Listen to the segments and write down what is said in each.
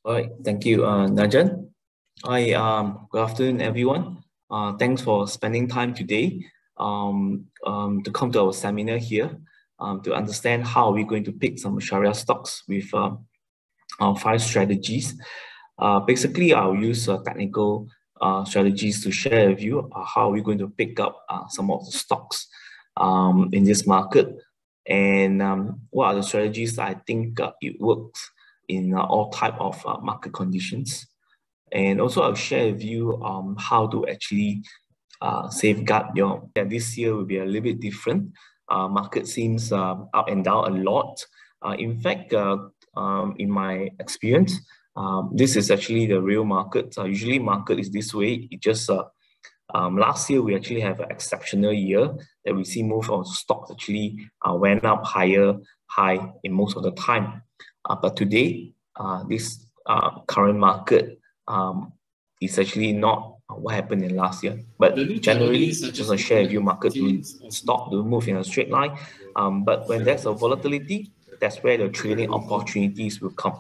All right, thank you, Najan. Hi, good afternoon, everyone. Thanks for spending time today to come to our seminar here to understand how we're going to pick some Shariah stocks with our 5 strategies. Basically, I'll use technical strategies to share with you how we're going to pick up some of the stocks in this market, and what are the strategies that I think it works in all type of market conditions. And also I'll share with you how to actually safeguard your, this year will be a little bit different. Market seems up and down a lot. In fact, in my experience, this is actually the real market. Usually market is this way. It just last year we actually have an exceptional year that we see most of the stocks actually went up high in most of the time. But today, this current market is actually not what happened in last year. But generally, just to share with you, market stock do move in a straight line. But when there's a volatility, that's where the trading opportunities will come.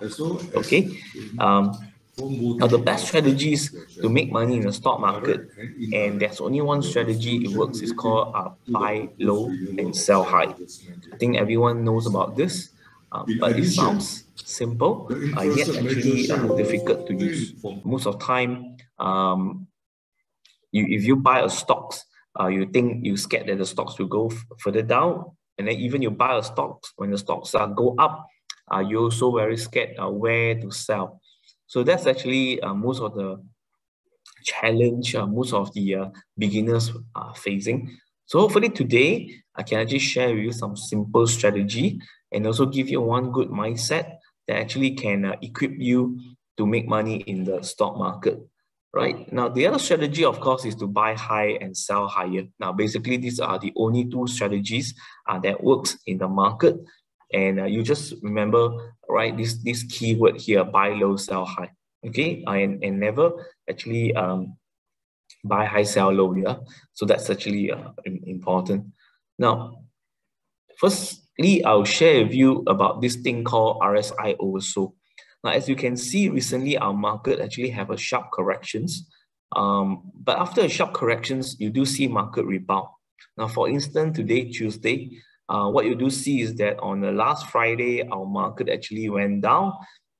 Okay. Now the best strategies to make money in the stock market, and there's only one strategy it works, is called buy low and sell high. I think everyone knows about this, but it sounds simple, yet actually difficult to use. Most of the time, if you buy a stocks, you're scared that the stocks will go further down, and then even you buy a stocks, when the stocks go up, you're also very scared where to sell. So that's actually most of the challenge most of the beginners are facing. So hopefully today I can actually share with you some simple strategy and also give you one good mindset that actually can equip you to make money in the stock market. Right now, the other strategy, of course, is to buy high and sell higher. Now, basically, these are the only 2 strategies that works in the market. And you just remember, right, this keyword here, buy low, sell high. Okay, and never actually buy high, sell low. Yeah, so that's actually important. Now, firstly, I'll share with you about this thing called RSI oversold. Now, as you can see, recently our market actually have a sharp corrections. But after a sharp corrections, you do see market rebound. Now, for instance, today, Tuesday, what you do see is that on the last Friday, our market actually went down.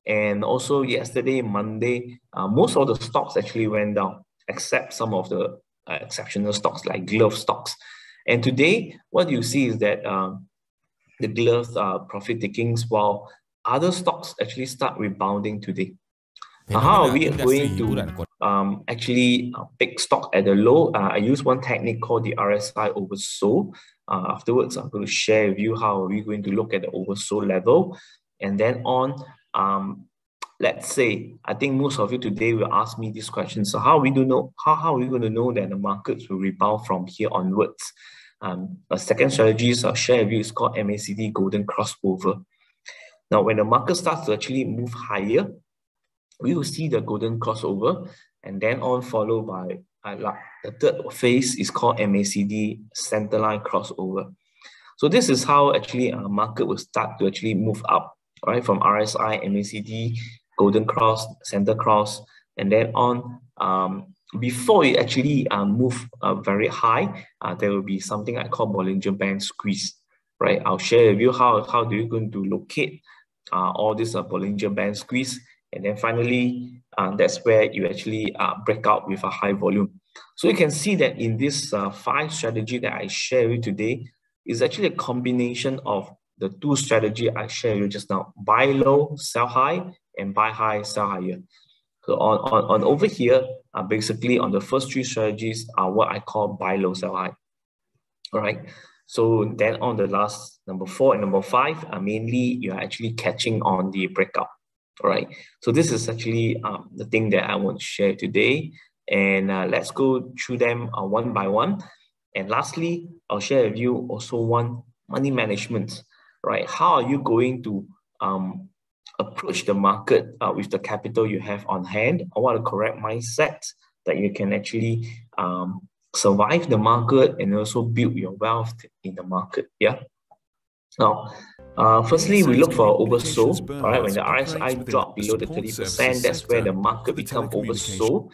And also yesterday, Monday, most of the stocks actually went down, except some of the exceptional stocks like glove stocks. And today, what you see is that the gloves are profit takings, while other stocks actually start rebounding today. Now, how are we going to actually pick stock at the low? I use one technique called the RSI oversold. Afterwards, I'm going to share with you how we're going to look at the oversold level. And then on, let's say, I think most of you today will ask me this question. So how are we going to know that the markets will rebound from here onwards? A second strategy I'll share with you is called MACD golden crossover. Now, when the market starts to actually move higher, we will see the golden crossover, and then on followed by the third phase is called MACD centerline crossover. So this is how actually a market will start to actually move up, right? From RSI, MACD, golden cross, center cross, and then on. Before it actually move very high, there will be something I call Bollinger Band squeeze, right? I'll share with you how do you going to locate all this Bollinger Band squeeze, and then finally that's where you actually break out with a high volume. So you can see that in this 5 strategy that I share with you today is actually a combination of the 2 strategy I shared with you just now: buy low, sell high, and buy high, sell higher. So on over here, basically on the first 3 strategies are what I call buy low, sell high. All right. So then on the last number 4 and number 5, mainly you're actually catching on the breakout. All right. So this is actually the thing that I want to share today. And let's go through them one by one. And lastly, I'll share with you also one money management, right? How are you going to approach the market with the capital you have on hand? I want a correct mindset that you can actually survive the market and also build your wealth in the market. Yeah. Now, firstly, we look for oversold. All right, when the RSI drop below the 30%, that's where the market become oversold.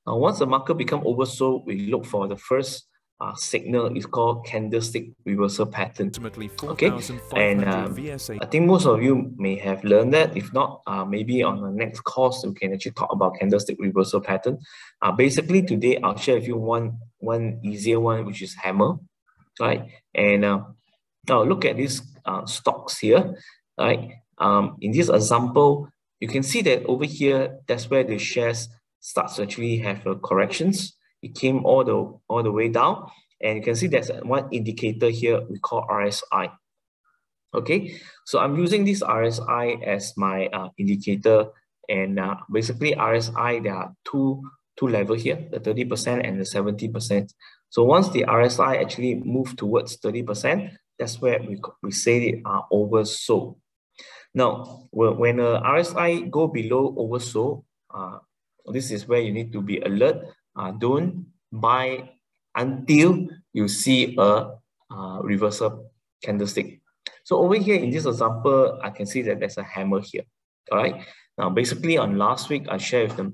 Now, once the market become oversold, we look for the first signal is called candlestick reversal pattern. Okay, and I think most of you may have learned that. If not, maybe on the next course we can actually talk about candlestick reversal pattern. Basically, today I'll share with you one easier one, which is hammer, right? And now look at these stocks here, right? In this example, you can see that over here, that's where the shares starts to actually have corrections. It came all the way down, and you can see there's one indicator here we call RSI. Okay, so I'm using this RSI as my indicator, and basically RSI, there are two levels here, the 30% and the 70%. So once the RSI actually move towards 30%, that's where we say it are oversold. Now, when a RSI go below oversold, this is where you need to be alert. Don't buy until you see a reversal candlestick. So over here in this example, I can see that there's a hammer here. All right. Now, basically on last week, I shared with the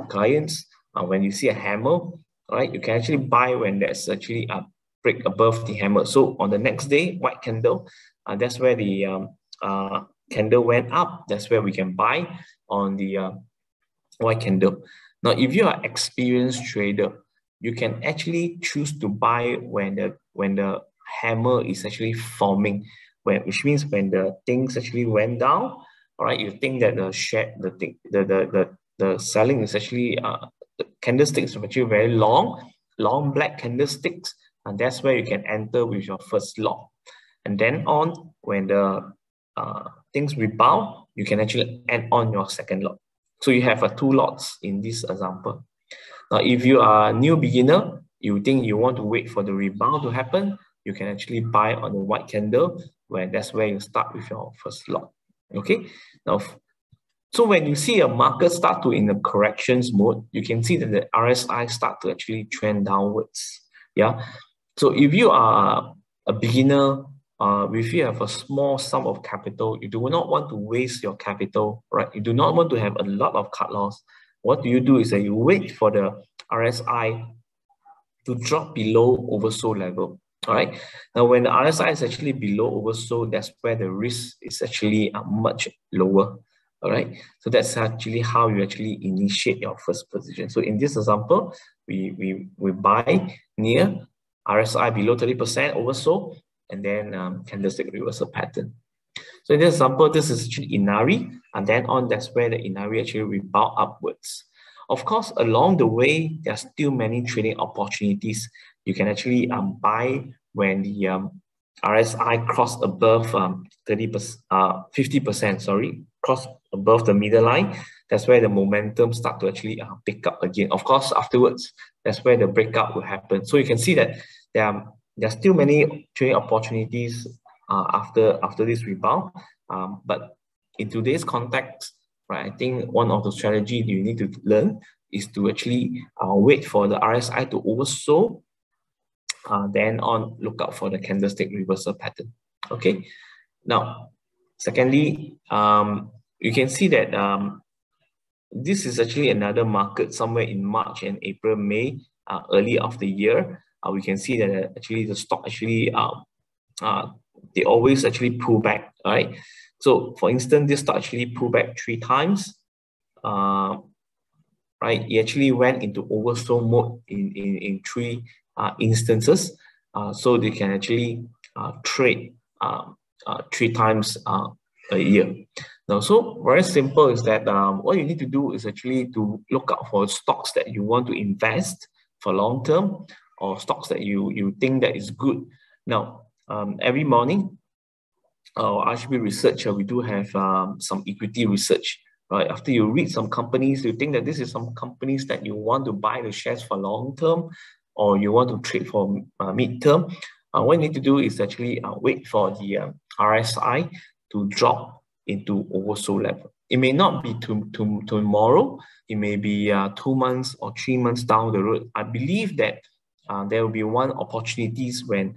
clients, when you see a hammer, all right, you can actually buy when there's actually a break above the hammer. So on the next day, white candle, that's where the candle went up. That's where we can buy on the white candle. Now, if you are an experienced trader, you can actually choose to buy when the hammer is actually forming, which means when the things actually went down. All right, you think that the selling is actually the candlesticks are actually very long black candlesticks, and that's where you can enter with your first lot. And then on, when the things rebound, you can actually add on your second lot. So you have two lots in this example. Now, if you are a new beginner, you think you want to wait for the rebound to happen, you can actually buy on the white candle, where that's where you start with your first lot. Okay. Now, so when you see a market start to in the corrections mode, you can see that the RSI start to actually trend downwards. Yeah. So if you are a beginner, if you have a small sum of capital, you do not want to waste your capital, right? You do not want to have a lot of cut loss. What do you do is that you wait for the RSI to drop below oversold level. All right. Now, when the RSI is actually below oversold, that's where the risk is actually much lower. All right. So that's actually how you actually initiate your first position. So in this example, we buy near RSI below 30% oversold, and then candlestick reversal pattern. So in this example, this is actually Inari, and then on, that's where the Inari actually rebound upwards. Of course, along the way, there are still many trading opportunities. You can actually buy when the RSI cross above 50%, sorry, cross above the middle line. That's where the momentum start to actually pick up again. Of course, afterwards, that's where the breakout will happen. So you can see that there are still many trading opportunities after this rebound. But in today's context, right, I think one of the strategies you need to learn is to actually wait for the RSI to oversold, then on look out for the candlestick reversal pattern. Okay. Now, secondly, you can see that this is actually another market somewhere in March and April, May, early of the year. We can see that actually the stock actually they always actually pull back, right? So for instance, this stock actually pulled back 3 times. Right, it actually went into oversold mode in 3 instances. So they can actually trade 3 times a year. Now, so very simple is that what you need to do is actually to look out for stocks that you want to invest for long term, or stocks that you think that is good. Now, every morning, our RHB researcher, we do have some equity research. Right, after you read some companies, you think that this is some companies that you want to buy the shares for long term, or you want to trade for mid term. What you need to do is actually wait for the RSI to drop into oversold level. It may not be tomorrow. It may be 2 months or 3 months down the road. I believe that there will be one opportunities when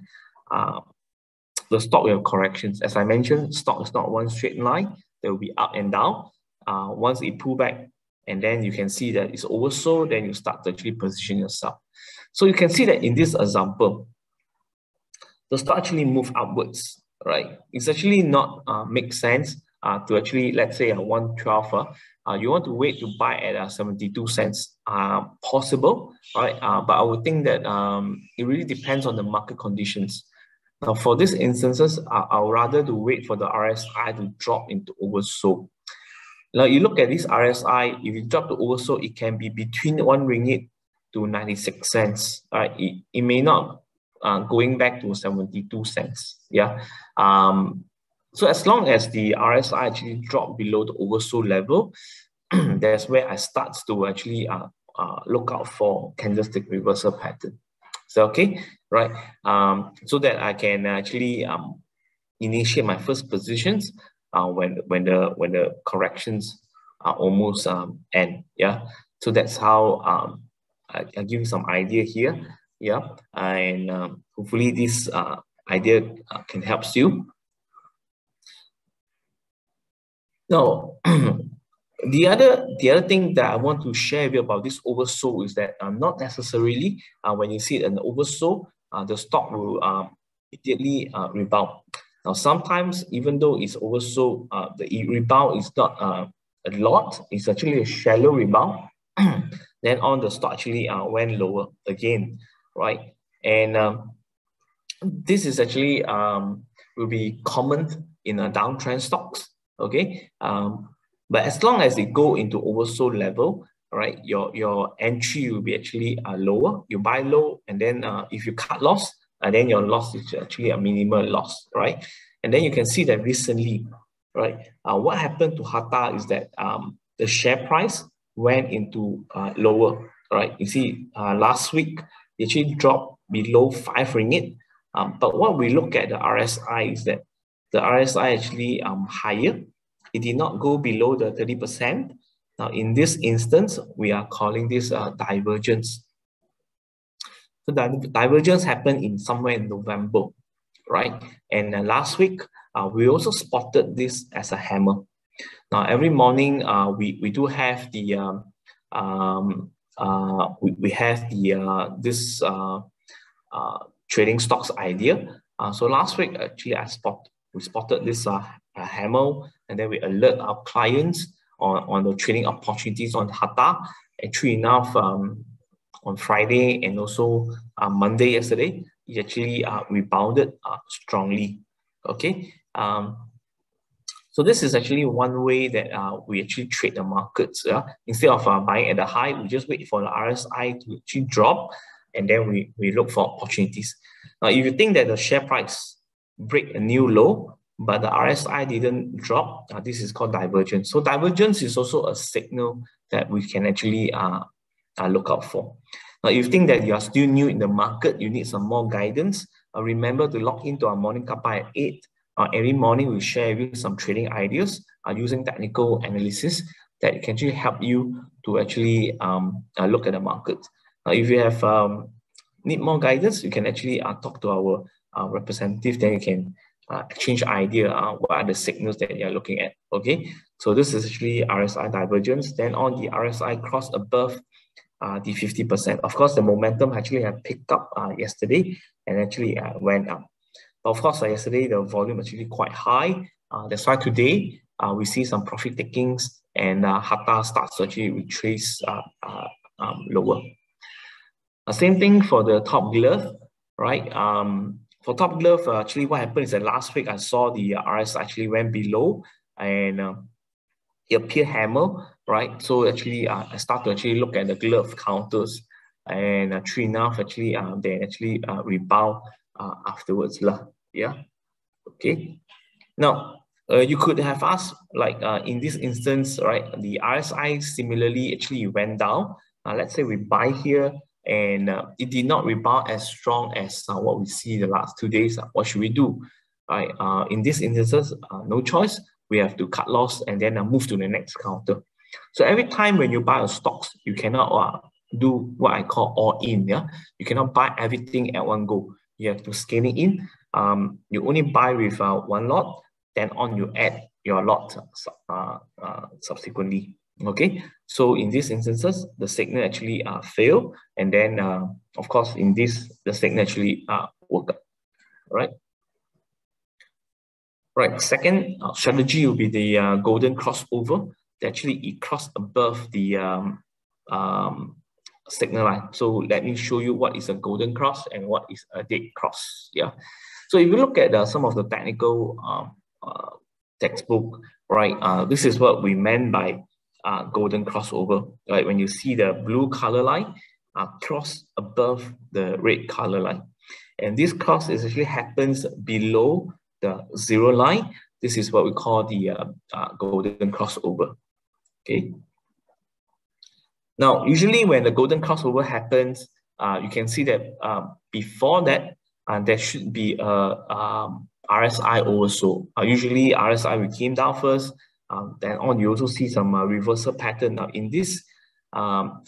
the stock will have corrections. As I mentioned, stock is not one straight line. There will be up and down. Once it pull back, and then you can see that it's oversold, then you start to actually position yourself. So you can see that in this example, the stock actually move upwards, right? It's actually not make sense to actually, let's say 112, you want to wait to buy at 72 cents, possible, right? But I would think that it really depends on the market conditions. Now, for these instances, I would rather to wait for the RSI to drop into oversold. Now, you look at this RSI, if you drop to oversold, it can be between 1 ringgit to 96 cents. Right? It may not going back to 72 cents. Yeah. So as long as the RSI actually drop below the oversold level, that's where I start to actually look out for candlestick reversal pattern. So okay, right? So that I can actually initiate my first positions when the corrections are almost end. Yeah. So that's how I give you some idea here. Yeah, and hopefully this idea can help you. Now, the other thing that I want to share with you about this oversold is that not necessarily when you see an oversold, the stock will immediately rebound. Now, sometimes even though it's oversold, the rebound is not a lot. It's actually a shallow rebound. Then on the stock actually went lower again, right? And this is actually will be common in downtrend stocks. Okay, but as long as they go into oversold level, right, your entry will be actually lower. You buy low, and then if you cut loss, then your loss is actually a minimal loss, right? And then you can see that recently, right, what happened to Hata is that the share price went into lower, right? You see, last week it actually dropped below 5 ringgit. But what we look at the RSI is that the RSI actually higher. It did not go below the 30%. Now, in this instance, we are calling this divergence. So the divergence happened in somewhere in November, right? And last week, we also spotted this as a hammer. Now, every morning, we do have the this trading stocks idea. So last week, actually, we spotted this hammer, and then we alert our clients on the trading opportunities on Hata. And true enough, on Friday and also Monday yesterday, it actually rebounded strongly. Okay. So this is actually one way that we actually trade the markets. Instead of buying at the high, we just wait for the RSI to actually drop, and then we look for opportunities. Now, if you think that the share price break a new low, but the RSI didn't drop, this is called divergence. So divergence is also a signal that we can actually look out for. Now, if you think that you are still new in the market, you need some more guidance, remember to log into our morning kappa at 8. Every morning we share with you some trading ideas using technical analysis that can actually help you to actually look at the market. If you have need more guidance, you can actually talk to our representative, then you can exchange idea what are the signals that you're looking at. Okay, so this is actually RSI divergence. Then on the RSI cross above the 50%. Of course, the momentum actually had picked up yesterday and actually went up. But of course, yesterday the volume actually quite high. That's why today we see some profit takings, and Hata starts to actually retrace lower. Same thing for the top glove, right? For top glove, actually what happened is that last week I saw the RS actually went below, and it appeared hammer, right? So actually I start to actually look at the glove counters, and true enough, actually they actually rebound afterwards lah. Yeah, okay. Now you could have asked, like in this instance, right, the RSI similarly actually went down. Let's say we buy here, and it did not rebound as strong as what we see the last 2 days. What should we do? Right, in this instances, no choice. We have to cut loss and then move to the next counter. So every time when you buy a stocks, you cannot do what I call all in. Yeah, you cannot buy everything at one go. You have to scale it in. you only buy with one lot, then on you add your lot subsequently. Okay, so in these instances, the signal actually fail, and then of course in this the signal actually work. Right. Right. Second strategy will be the golden crossover. Actually, it crossed above the signal line. So let me show you what is a golden cross and what is a dead cross. Yeah. So if you look at some of the technical textbook, right, this is what we meant by golden crossover. Right, when you see the blue color line cross above the red color line, and this cross actually happens below the zero line. This is what we call the golden crossover. Okay. Now, usually when the golden crossover happens, you can see that before that, there should be a RSI oversold. Usually RSI will came down first, then on you also see some reversal pattern. Now in this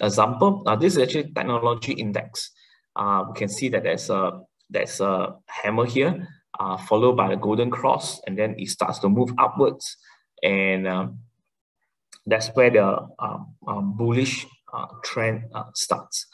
example, this is actually technology index. We can see that there's a hammer here, followed by the golden cross, and then it starts to move upwards, and that's where the bullish trend starts.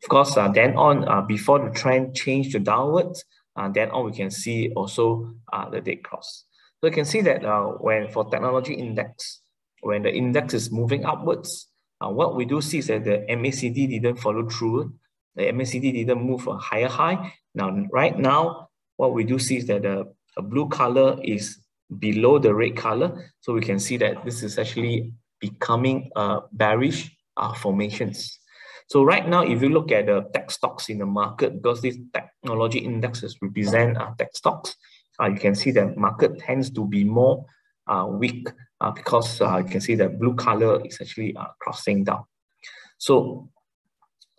Of course, then on, before the trend changed to downwards, then on we can see also the dead cross. So you can see that when for technology index, when the index is moving upwards, what we do see is that the MACD didn't follow through. The MACD didn't move a higher high. Now, right now, what we do see is that the blue color is below the red color. So we can see that this is actually becoming bearish formations. So right now, if you look at the tech stocks in the market, because these technology indexes represent tech stocks, you can see the market tends to be more weak because you can see the blue color is actually crossing down. So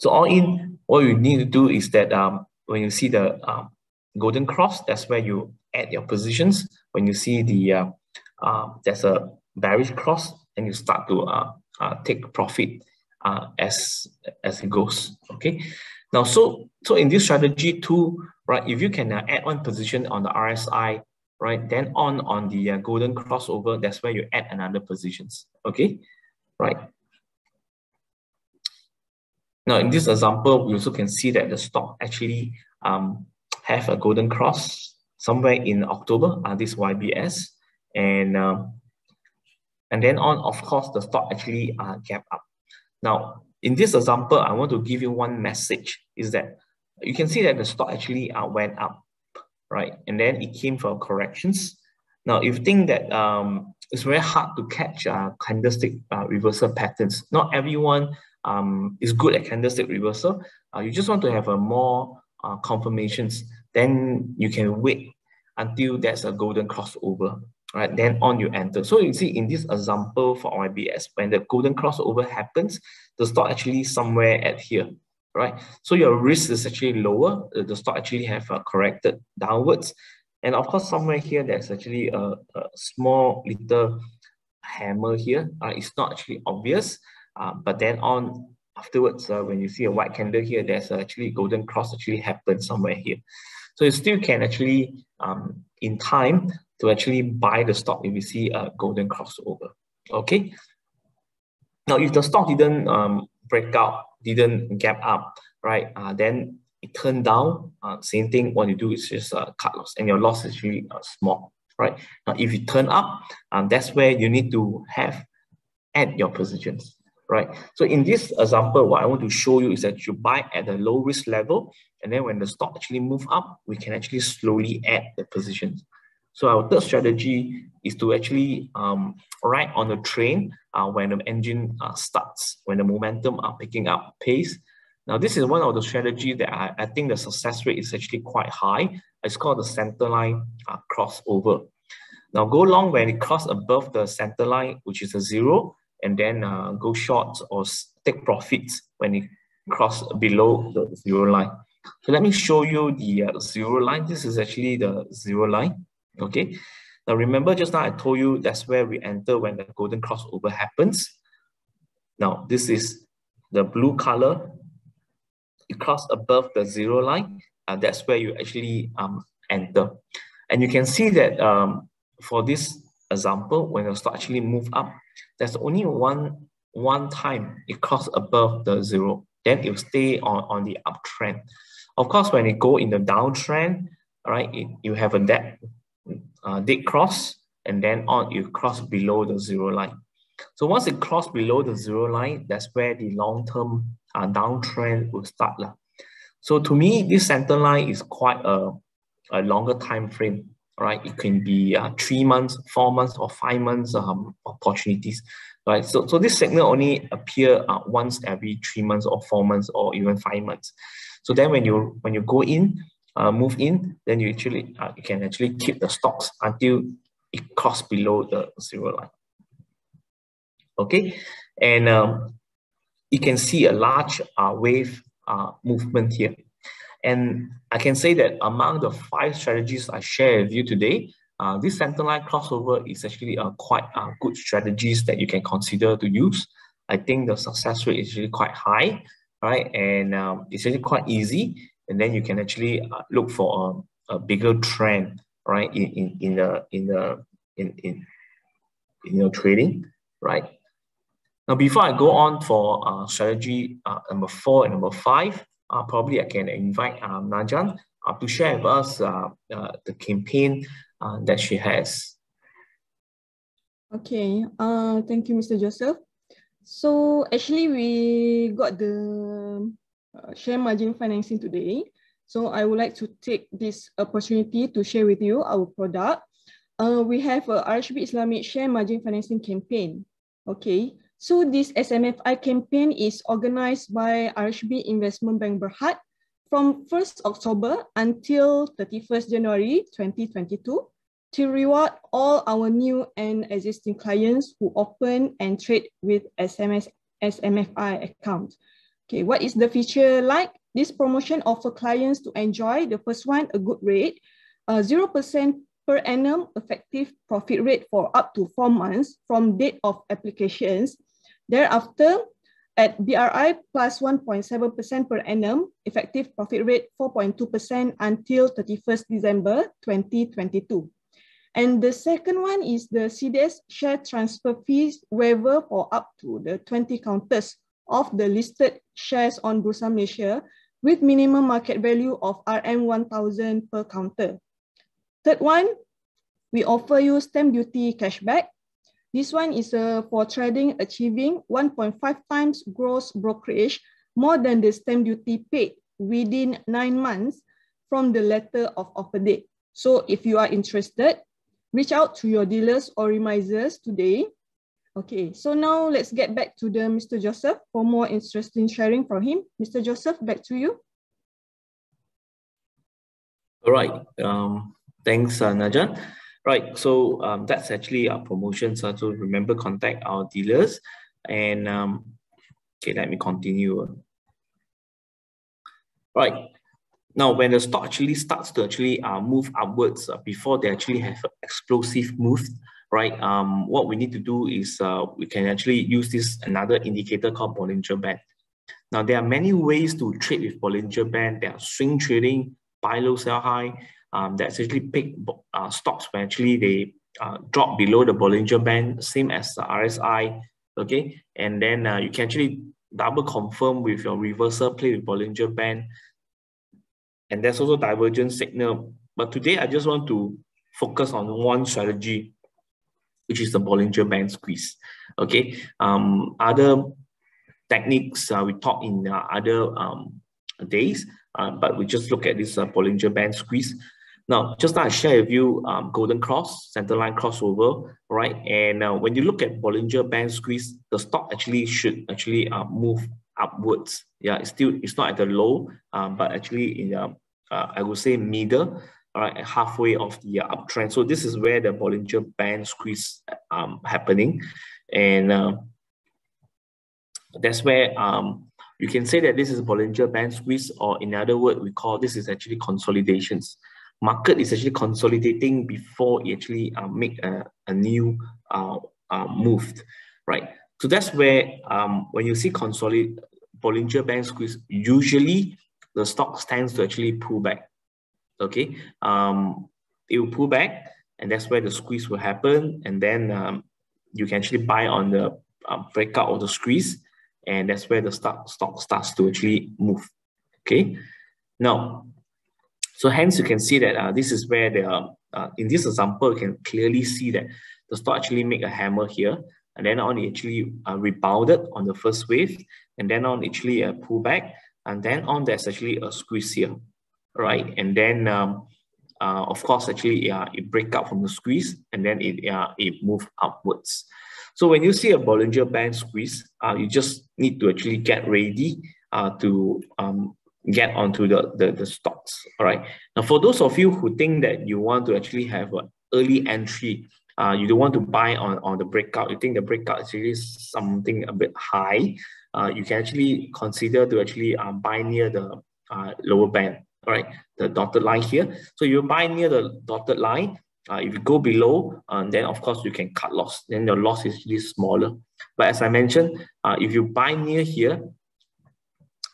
all in, what you need to do is that when you see the golden cross, that's where you add your positions. When you see the there's a bearish cross, and you start to take profit as it goes. Okay. Now, so in this strategy too, right? If you can add one position on the RSI, right? Then on the golden crossover, that's where you add another positions. Okay, right. Now, in this example, we also can see that the stock actually have a golden cross somewhere in October. This YBS, and then on, of course, the stock actually gap up. Now, in this example, I want to give you one message, is that you can see that the stock actually went up, right? And then it came for corrections. Now, if you think that it's very hard to catch candlestick reversal patterns, not everyone is good at candlestick reversal. You just want to have a more confirmations, then you can wait until there's a golden crossover. Right, then on you enter. So you see in this example for YBS, when the golden crossover happens, the stock actually somewhere at here, right? So your risk is actually lower. The stock actually have corrected downwards, and of course somewhere here there's actually a small little hammer here. It's not actually obvious, but then on afterwards, when you see a white candle here, there's actually golden cross actually happens somewhere here. So you still can actually in time to actually buy the stock if you see a golden crossover. Okay. Now, if the stock didn't break out, didn't gap up, right? Then it turned down. Same thing. What you do is just cut loss, and your loss is really small, right? Now, if you turn up, that's where you need to add your positions, right? So in this example, what I want to show you is that you buy at a low risk level, and then when the stock actually move up, we can actually slowly add the positions. So our third strategy is to actually ride on the train when the engine starts, when the momentum are picking up pace. Now, this is one of the strategies that I think the success rate is actually quite high. It's called the center line crossover. Now, go long when it cross above the center line, which is a 0, and then go short or take profits when it cross below the 0 line. So let me show you the 0 line. This is actually the 0 line. Okay. Now remember, just now I told you that's where we enter when the golden crossover happens. Now this is the blue color. It crossed above the 0 line. That's where you actually enter. And you can see that for this example, when the stock actually move up, there's only one time it crossed above the zero. Then it will stay on the uptrend. Of course, when it go in the downtrend, right, you have a dead cross, and then you cross below the zero line. So once it cross below the zero line, that's where the long-term downtrend will start. So to me, this center line is quite a longer time frame, right? It can be 3 months, 4 months, or 5 months opportunities, right? So this signal only appear once every 3 months or 4 months or even 5 months. So then when you go in, move in, then you can actually keep the stocks until it crosses below the zero line. Okay, and you can see a large wave movement here. And I can say that among the 5 strategies I share with you today, this center line crossover is actually quite good strategies that you can consider to use. I think the success rate is actually quite high, right? And it's actually quite easy. And then you can actually look for a bigger trend, right? In your trading, right? Now, before I go on for strategy number 4 and number 5, probably I can invite Najan to share with us the campaign that she has. Okay, thank you, Mr. Joseph. So actually, we got the share margin financing today. So I would like to take this opportunity to share with you our product. We have a RHB Islamic share margin financing campaign. Okay, so this SMFI campaign is organized by RHB Investment Bank Berhad from 1st October until 31st January 2022 to reward all our new and existing clients who open and trade with SMFI account. Okay, what is the feature like? This promotion offers clients to enjoy the first one, a good rate, 0% per annum effective profit rate for up to 4 months from date of applications. Thereafter, at BRI plus 1.7% per annum, effective profit rate 4.2% until 31st December 2022. And the second one is the CDS share transfer fees waiver for up to the 20 counters of the listed shares on Bursa Malaysia with minimum market value of RM1,000 per counter. Third one, we offer you stamp duty cashback. This one is for trading achieving 1.5 times gross brokerage more than the stamp duty paid within 9 months from the letter of offer date. So if you are interested, reach out to your dealers or remisers today. Okay, so now let's get back to the Mr. Joseph for more interesting sharing from him. Mr. Joseph, back to you. All right, thanks, Najan. Right, so that's actually our promotion. So remember, contact our dealers. And okay, let me continue. Right. Now, when the stock actually starts to move upwards before they actually have an explosive move, right? What we need to do is we can actually use this another indicator called Bollinger Band. Now, there are many ways to trade with Bollinger Band. There are swing trading, buy low, sell high. That's actually pick stocks when actually they drop below the Bollinger Band, same as the RSI. Okay, and then you can actually double confirm with your reversal play with Bollinger Band. And there's also divergence signal. But today, I just want to focus on one strategy, which is the Bollinger Band squeeze. Okay. Other techniques we taught in other days, but we just look at this Bollinger Band squeeze. Now, just like I share with you, golden cross, centerline crossover, right? And when you look at Bollinger Band squeeze, the stock should move upwards. Yeah, it's not at the low, but actually in I would say middle, right, halfway of the uptrend. So this is where the Bollinger Band squeeze happening, and that's where you can say that this is Bollinger Band squeeze, or in other words, we call this is actually consolidations. Market is actually consolidating before it actually make a new move, right? So that's where when you see Bollinger Band squeeze, usually the stock tends to actually pull back. okay, it will pull back, and that's where the squeeze will happen. And then you can actually buy on the breakout of the squeeze, and that's where the stock starts to actually move. Okay, now, so hence you can see that this is where in this example, you can clearly see that the stock actually make a hammer here, and then on it actually rebounded on the first wave, and then on actually a pullback, and then on there's actually a squeeze here, right? And then of course actually it break up from the squeeze, and then it move upwards. So when you see a Bollinger Band squeeze, you just need to actually get ready to get onto the stocks. All right. Now, for those of you who think that you want to actually have an early entry, you don't want to buy on the breakout, you think the breakout is actually something a bit high, you can actually consider to actually buy near the lower band. All right, the dotted line here. So you buy near the dotted line. If you go below, then of course you can cut loss. Then your loss is really smaller. But as I mentioned, if you buy near here,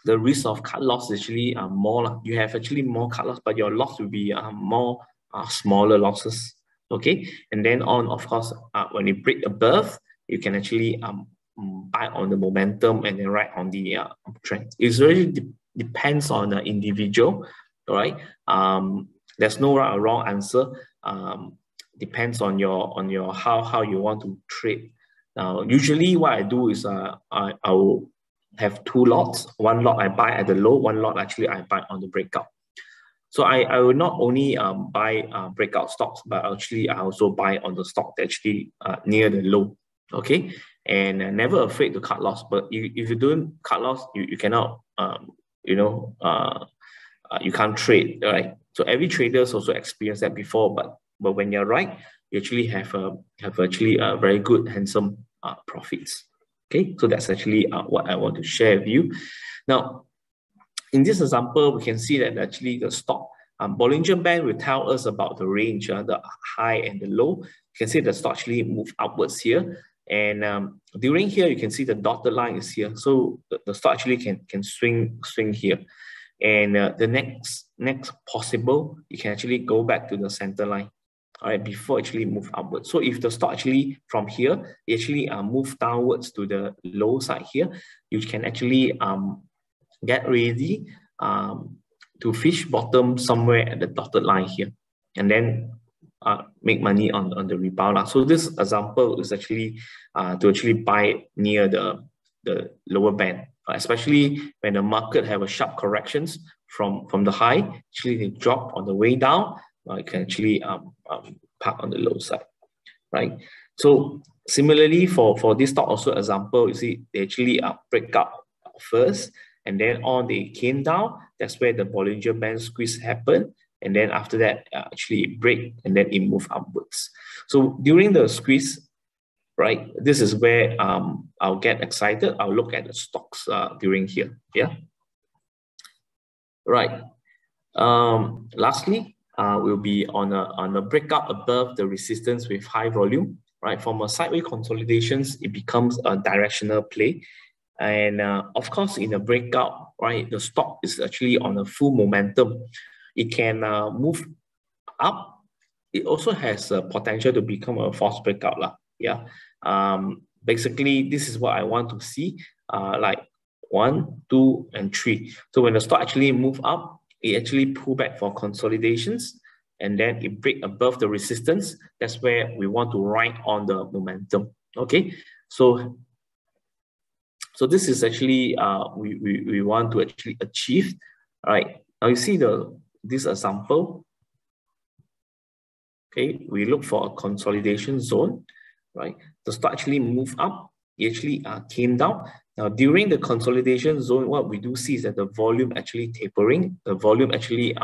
the risk of cut loss is actually more. You have actually more cut loss, but your loss will be more smaller losses. Okay, and then on, of course, when you break above, you can actually buy on the momentum and then ride on the trend. It really depends on the individual. All right. There's no right or wrong answer. Depends on your how you want to trade. Now, usually what I do is I will have two lots. One lot I buy at the low, one lot actually I buy on the breakout. So I will not only buy breakout stocks, but actually I also buy on the stock that actually near the low. Okay, and never afraid to cut loss. But if you don't cut loss, you cannot you can't trade, right? So every trader's also experienced that before, but when you're right, you actually have actually a very good, handsome profits. Okay, so that's actually what I want to share with you. Now, in this example, we can see that actually the stock Bollinger Band will tell us about the range, the high and the low. You can see the stock actually move upwards here, and during here you can see the dotted line is here. So the stock actually can swing here. And the next possible, you can actually go back to the center line, all right, before actually move upwards. So if the stock actually from here, it actually move downwards to the low side here, you can actually get ready to fish bottom somewhere at the dotted line here, and then make money on the rebound. So this example is actually to actually buy near the lower band, especially when the market have a sharp corrections from the high. Actually they drop on the way down, you can actually park on the low side, right? So similarly for this stock also example, you see they actually break up first, and then on they came down. That's where the Bollinger Band squeeze happened, and then after that actually it break, and then it move upwards. So during the squeeze, right, this is where I'll get excited. I'll look at the stocks during here. Yeah. Right. Lastly, we'll be on a breakout above the resistance with high volume. Right. From a sideways consolidations, it becomes a directional play. And of course, in a breakout, right, the stock is actually on a full momentum. It can move up. It also has a potential to become a false breakout lah. Yeah. Basically, this is what I want to see, like 1, 2, and 3. So when the stock actually move up, it actually pull back for consolidations, and then it break above the resistance. That's where we want to ride on the momentum. Okay, so this is actually we want to actually achieve. All right, now you see this example. Okay, we look for a consolidation zone. Right, the stock actually move up. It actually came down. Now during the consolidation zone, what we do see is that the volume actually tapering, the volume actually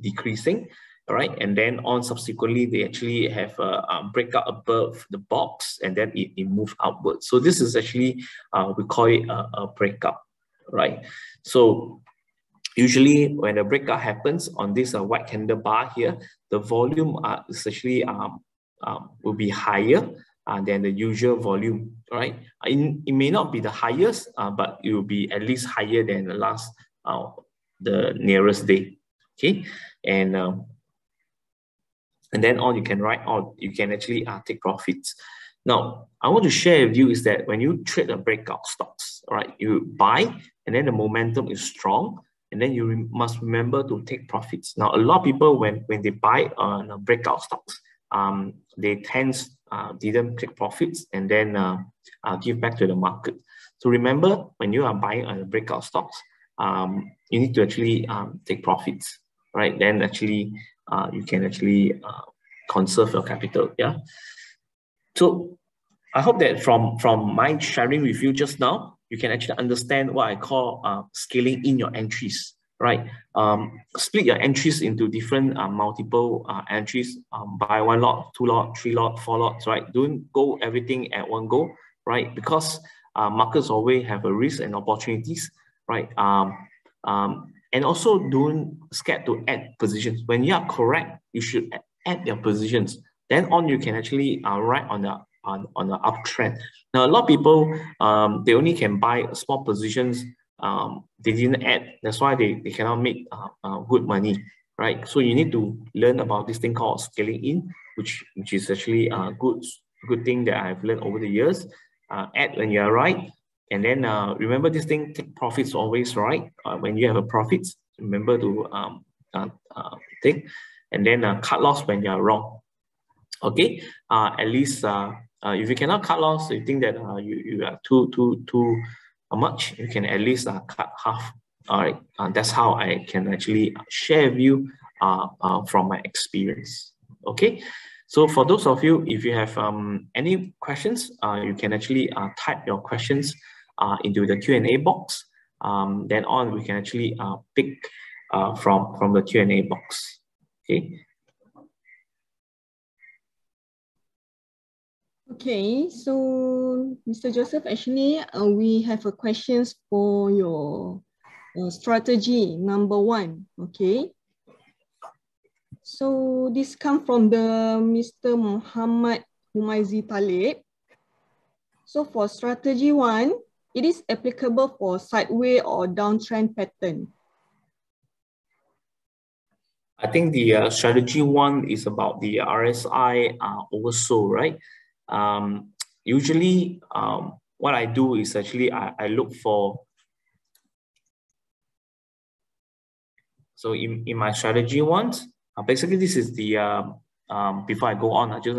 decreasing. All right, and then on subsequently they actually have a breakout above the box, and then it move upwards. So this is actually we call it a breakout. Right, so usually when a breakout happens on this white candle bar here, the volume is actually will be higher than the usual volume, right? It may not be the highest, but it will be at least higher than the last, the nearest day. Okay, and then on you can write on, you can actually take profits. Now, I want to share with you is that when you trade the breakout stocks, all right, you buy and then the momentum is strong, and then you must remember to take profits. Now, a lot of people, when they buy breakout stocks, they didn't take profits and then give back to the market. So remember, when you are buying breakout stocks, you need to actually take profits, right? Then actually you can actually conserve your capital. Yeah. So I hope that from my sharing with you just now, you can actually understand what I call scaling in your entries, right? Split your entries into different multiple entries, buy 1 lot, 2 lot, 3 lot, 4 lots, right? Don't go everything at one go, right? Because markets always have a risk and opportunities, right? And also don't scared to add positions. When you are correct, you should add your positions. Then on you can actually ride on the uptrend. Now a lot of people they only can buy small positions. They didn't add. That's why they cannot make good money, right? So you need to learn about this thing called scaling in, which is actually a good thing that I've learned over the years. Add when you are right. And then remember this thing, take profits always, right? When you have a profits, remember to take, and then cut loss when you are wrong. Okay, at least if you cannot cut loss, you think that you are too much, you can at least cut half. All right, that's how I can actually share with you from my experience. Okay. So for those of you, if you have any questions, you can actually type your questions into the Q&A box. Then on, we can actually pick from the Q&A box. Okay. Okay, so Mr. Joseph, actually, we have a questions for your strategy number 1. Okay. So this come from the Mr. Muhammad Humaizi Talib. So for strategy 1, it is applicable for sideways or downtrend pattern. I think the strategy 1 is about the RSI oversold, right? Usually, what I do is actually I look for. So in my strategy 1, basically this is the before I go on, I just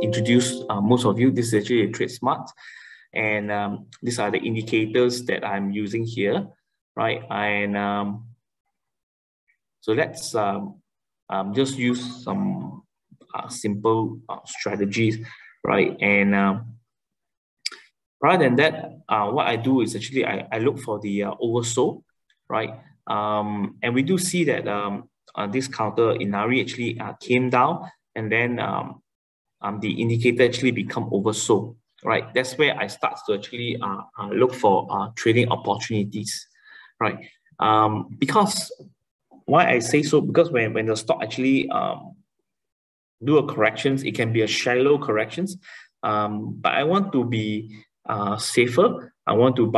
introduce most of you. This is actually a Trade Smart, and these are the indicators that I'm using here, right? And so let's just use some simple strategies, right? And rather than that, what I do is actually I look for the oversold, right? And we do see that this counter Inari actually came down, and then the indicator actually become oversold, right? That's where I start to actually look for trading opportunities, right? Because why I say so, because when the stock actually do a corrections, it can be a shallow corrections, but I want to be safer. I want to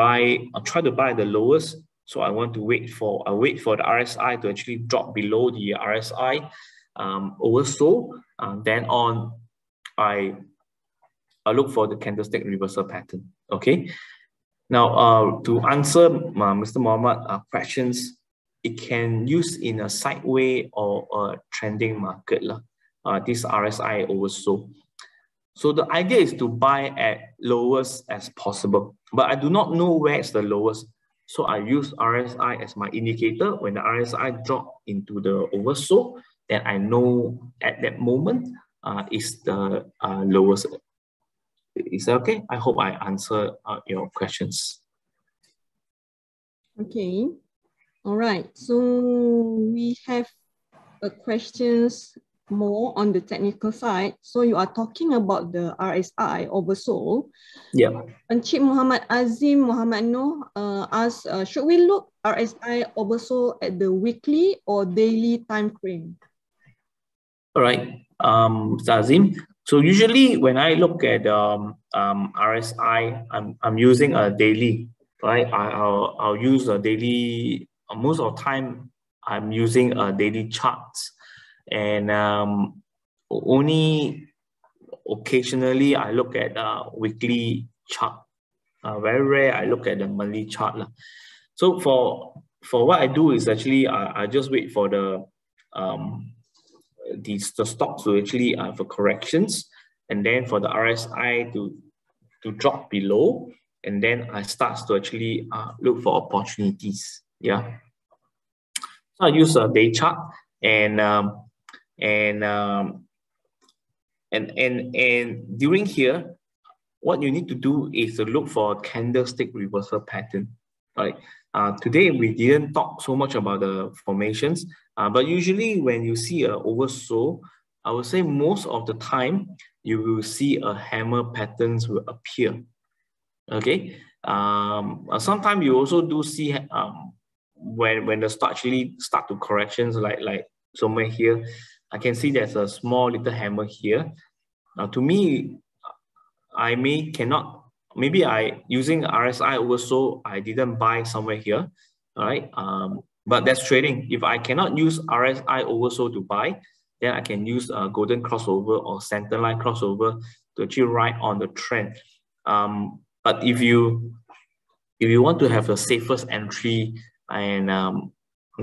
try to buy the lowest. So I want to wait for the RSI to actually drop below the RSI oversold. Then on, I look for the candlestick reversal pattern. Okay. Now, to answer Mr. Muhammad questions, it can use in a sideways or a trending market this RSI oversold. So the idea is to buy at lowest as possible, but I do not know where is the lowest. So I use RSI as my indicator. When the RSI drop into the oversold, then I know at that moment is the lowest. Is that okay? I hope I answer your questions. Okay. All right. So we have questions more on the technical side. So you are talking about the RSI oversold. Yeah. Encik Muhammad Azim Muhammad Noh asks, should we look RSI oversold at the weekly or daily time frame? All right, Azim. So usually when I look at RSI, I'm using a daily, right? I'll use a daily. Most of the time, I'm using daily charts, and only occasionally I look at weekly chart. Very rare I look at the monthly chart lah. So for what I do is actually I just wait for the stocks to actually for corrections, and then for the RSI to drop below, and then I start to actually look for opportunities. Yeah. So I use a day chart, and during here, what you need to do is to look for a candlestick reversal pattern. Right. Today we didn't talk so much about the formations, but usually when you see a oversold, I would say most of the time you will see a hammer patterns will appear. Okay. Sometimes you also do see when the stock actually start to corrections, like somewhere here, I can see there's a small little hammer here. Now to me, maybe using RSI oversold, I didn't buy somewhere here, all right? But that's trading. If I cannot use RSI oversold to buy, then I can use a golden crossover or center line crossover to actually ride on the trend. But if you want to have the safest entry and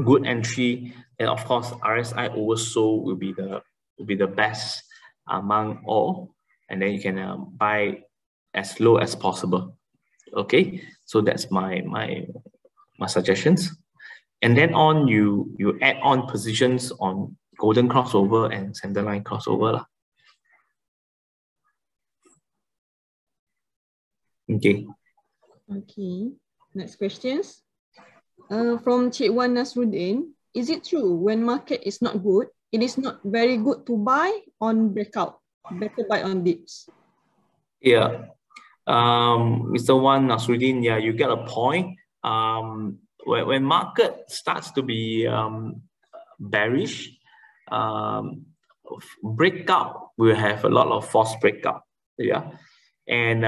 good entry, then of course RSI oversold will be the best among all, and then you can buy as low as possible. Okay, so that's my suggestions. And then on you add on positions on golden crossover and center line crossover lah. Okay. Okay. Next questions. From Cik Wan Nasruddin, is it true when market is not good, it is not very good to buy on breakout? Better buy on dips. Yeah. Mr. Wan Nasruddin, yeah, you get a point. When market starts to be bearish, breakout will have a lot of false breakout. Yeah, and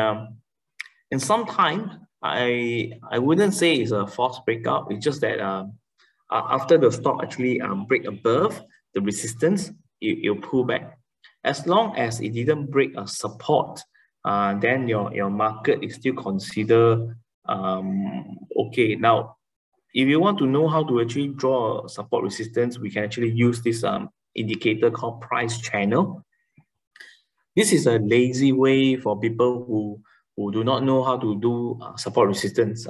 sometimes I wouldn't say it's a false breakout. It's just that after the stock actually break above the resistance, it'll pull back. As long as it didn't break a support, then your market is still considered okay. Now, if you want to know how to actually draw support resistance, we can actually use this indicator called price channel. This is a lazy way for people who do not know how to do support resistance,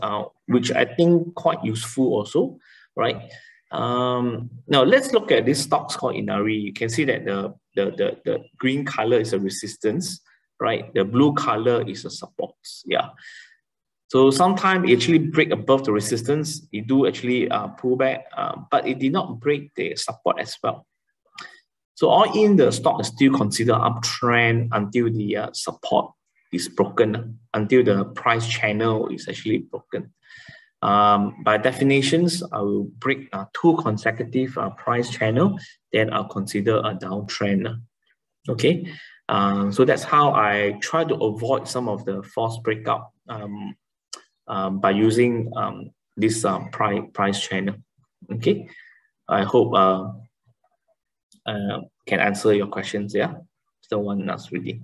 which I think quite useful also, right? Now let's look at this stocks called Inari. You can see that the green color is a resistance, right? The blue color is a support. Yeah. So sometimes it actually break above the resistance. It do actually pull back, but it did not break the support as well. So all in, the stock is still considered uptrend until the support is broken, until the price channel is actually broken. By definitions, I will break 2 consecutive price channel, then I'll consider a downtrend. Okay, so that's how I try to avoid some of the false breakout by using this price channel. Okay, I hope can answer your questions. Yeah, the one that's ready.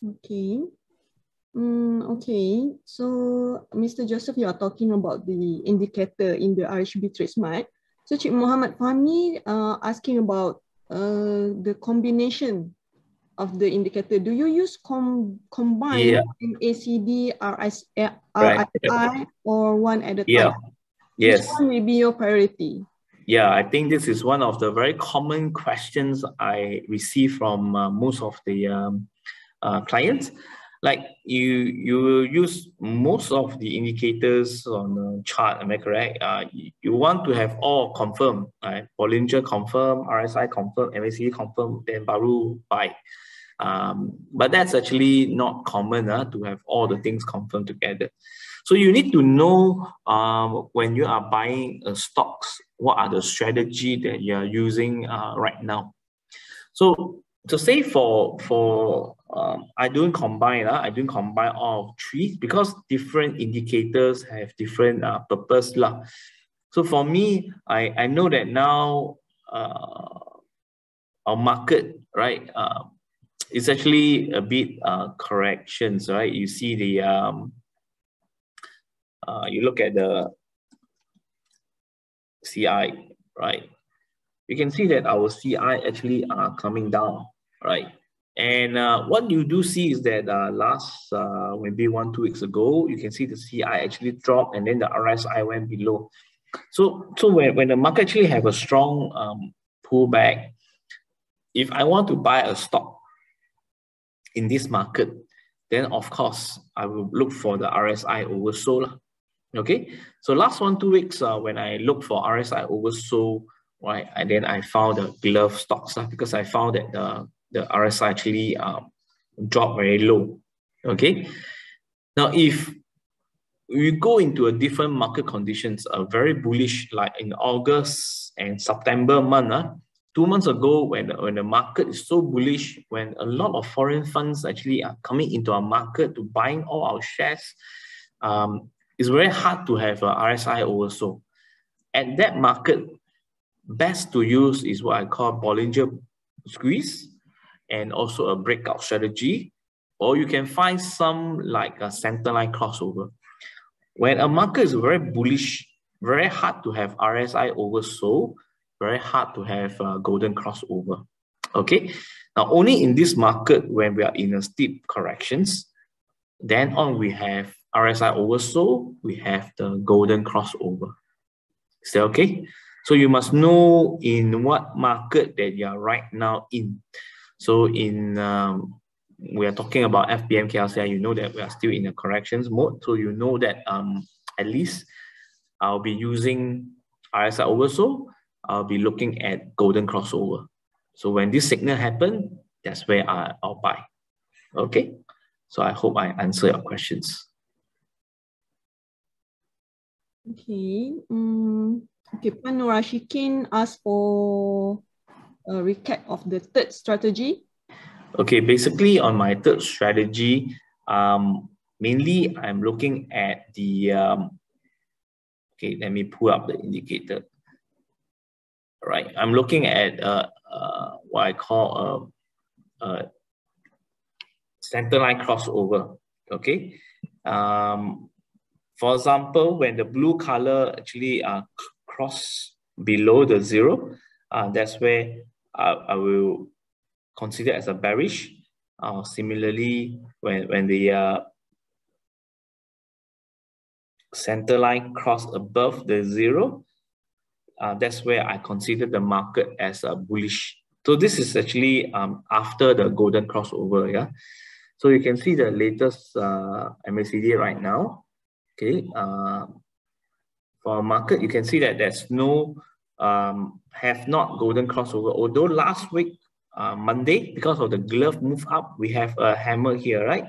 Okay. Okay, so Mr. Joseph, you are talking about the indicator in the RHB TradeSmart. So Cik Muhammad Fahmi asking about the combination of the indicator. Do you use combine MACD, RSI, or one at a time? Yes. Which one will be your priority? Yeah, I think this is one of the very common questions I receive from most of the clients. Like you will use most of the indicators on the chart, am I correct? You want to have all confirmed, right? Bollinger confirm, RSI confirm, MACD confirm, then baru buy. But that's actually not common to have all the things confirmed together. So you need to know when you are buying stocks, what are the strategy that you are using right now. So to say I don't combine all 3 because different indicators have different purpose lah. So for me, I know that now our market, right, it's actually a bit corrections, right? You see the you look at the CI, right? You can see that our CI actually are coming down, right? And what you do see is that last maybe 1-2 weeks ago, you can see the CI actually dropped and then the RSI went below. So when the market actually have a strong pullback, if I want to buy a stock in this market, then of course I will look for the RSI oversold. Okay, so last 1-2 weeks when I look for RSI oversold, right, and then I found the glove stocks because I found that the RSI actually dropped very low. Okay, now if we go into a different market conditions, very bullish, like in August and September month, 2 months ago when the market is so bullish, when a lot of foreign funds actually are coming into our market to buying all our shares, it's very hard to have a RSI oversold. At that market, best to use is what I call Bollinger squeeze and also a breakout strategy, or you can find some like a centerline crossover. When a market is very bullish, very hard to have RSI oversold, very hard to have golden crossover. Okay, now only in this market when we are in a steep corrections, then on we have RSI oversold, we have the golden crossover. Is that okay? So you must know in what market that you are right now in. So in we are talking about FBM KLCI, you know that we are still in a corrections mode. So you know that at least I'll be using RSI oversold, I'll be looking at golden crossover. So when this signal happen, that's where I'll buy. Okay, so I hope I answer your questions. Okay. Okay, Pan Nurashikin asked for a recap of the third strategy. Okay, basically on my third strategy, mainly I'm looking at the, okay, let me pull up the indicator. All right, I'm looking at what I call a centerline crossover, okay? For example, when the blue color actually cross below the zero, that's where I will consider as a bearish. Similarly, when the center line cross above the zero, that's where I consider the market as a bullish. So this is actually after the golden crossover, yeah. So you can see the latest MACD right now. Okay, for market, you can see that there's no have not golden crossover. Although last week Monday, because of the glove move up, we have a hammer here, right?